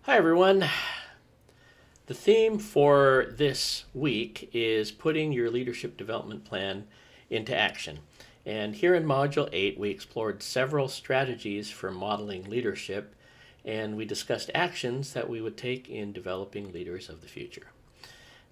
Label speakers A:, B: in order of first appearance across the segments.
A: Hi, everyone. The theme for this week is putting your leadership development plan into action. And here in Module 8, we explored several strategies for modeling leadership, and we discussed actions that we would take in developing leaders of the future.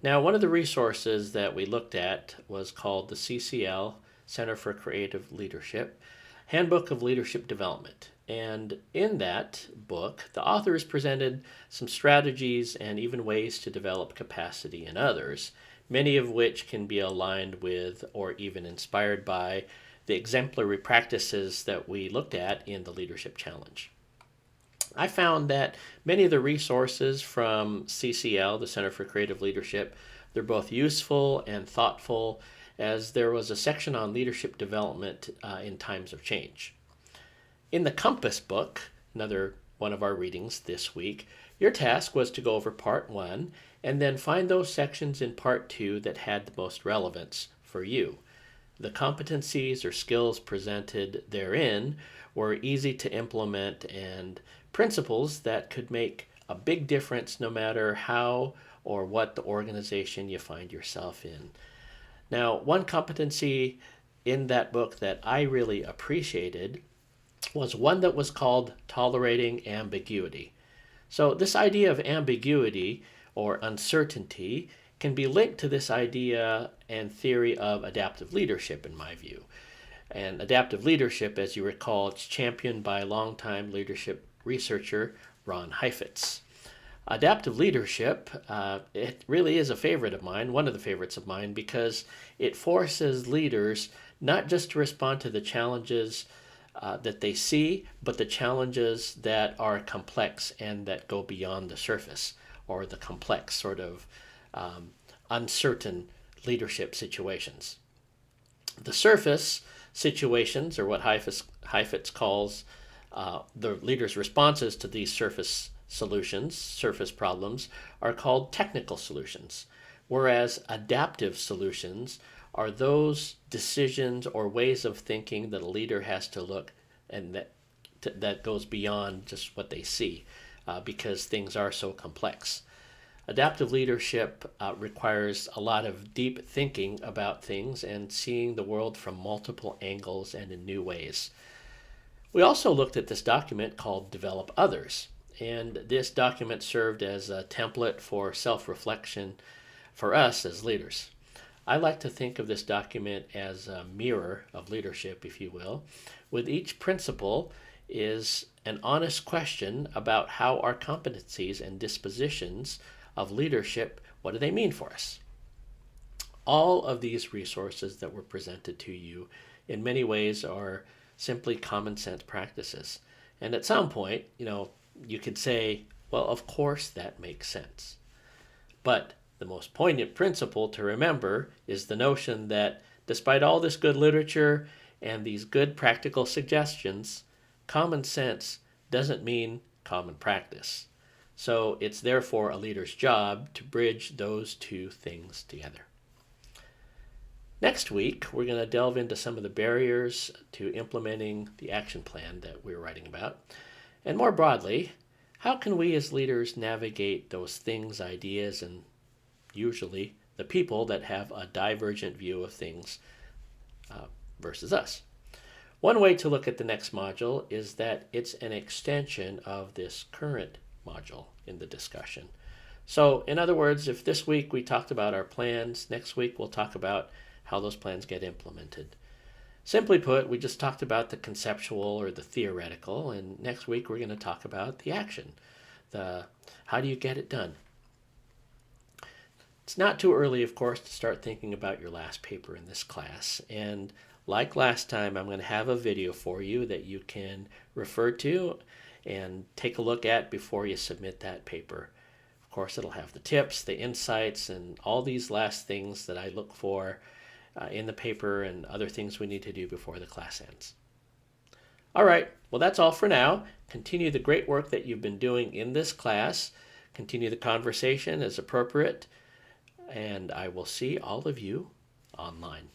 A: Now, one of the resources that we looked at was called the CCL, Center for Creative Leadership, Handbook of Leadership Development. And in that book, the authors presented some strategies and even ways to develop capacity in others, many of which can be aligned with or even inspired by the exemplary practices that we looked at in the Leadership Challenge. I found that many of the resources from CCL, the Center for Creative Leadership, they're both useful and thoughtful, as there was a section on leadership development in times of change. In the Compass book, another one of our readings this week, your task was to go over part 1 and then find those sections in part 2 that had the most relevance for you. The competencies or skills presented therein were easy to implement and principles that could make a big difference no matter how or what the organization you find yourself in. Now, one competency in that book that I really appreciated was one that was called tolerating ambiguity. So this idea of ambiguity or uncertainty can be linked to this idea and theory of adaptive leadership, in my view. And adaptive leadership, as you recall, it's championed by longtime leadership researcher Ron Heifetz. Adaptive leadership, it really is a favorite of mine, one of the favorites of mine, because it forces leaders not just to respond to the challenges that they see, but the challenges that are complex and that go beyond the surface, or the complex sort of uncertain leadership situations. The surface situations, or what Heifetz calls the leader's responses to these surface solutions, surface problems, are called technical solutions, whereas adaptive solutions are those decisions or ways of thinking that a leader has to look and that goes beyond just what they see because things are so complex. Adaptive leadership requires a lot of deep thinking about things and seeing the world from multiple angles and in new ways. We also looked at this document called Develop Others, and this document served as a template for self-reflection for us as leaders. I like to think of this document as a mirror of leadership, if you will, with each principle is an honest question about how our competencies and dispositions of leadership, what do they mean for us? All of these resources that were presented to you in many ways are simply common sense practices. And at some point, you could say, well, of course that makes sense. But the most poignant principle to remember is the notion that despite all this good literature and these good practical suggestions, common sense doesn't mean common practice. So it's therefore a leader's job to bridge those two things together. Next week, we're going to delve into some of the barriers to implementing the action plan that we're writing about. And more broadly, how can we as leaders navigate those things, ideas, and usually the people that have a divergent view of things versus us? One way to look at the next module is that it's an extension of this current module in the discussion. So, in other words, if this week we talked about our plans, next week we'll talk about how those plans get implemented. Simply put, we just talked about the conceptual or the theoretical, and next week we're going to talk about the action, the how do you get it done. It's not too early, of course, to start thinking about your last paper in this class, and like last time, I'm going to have a video for you that you can refer to and take a look at before you submit that paper. Of course, it'll have the tips, the insights, and all these last things that I look for in the paper and other things we need to do before the class ends. All right, well, that's all for now. Continue the great work that you've been doing in this class. Continue the conversation as appropriate, and I will see all of you online.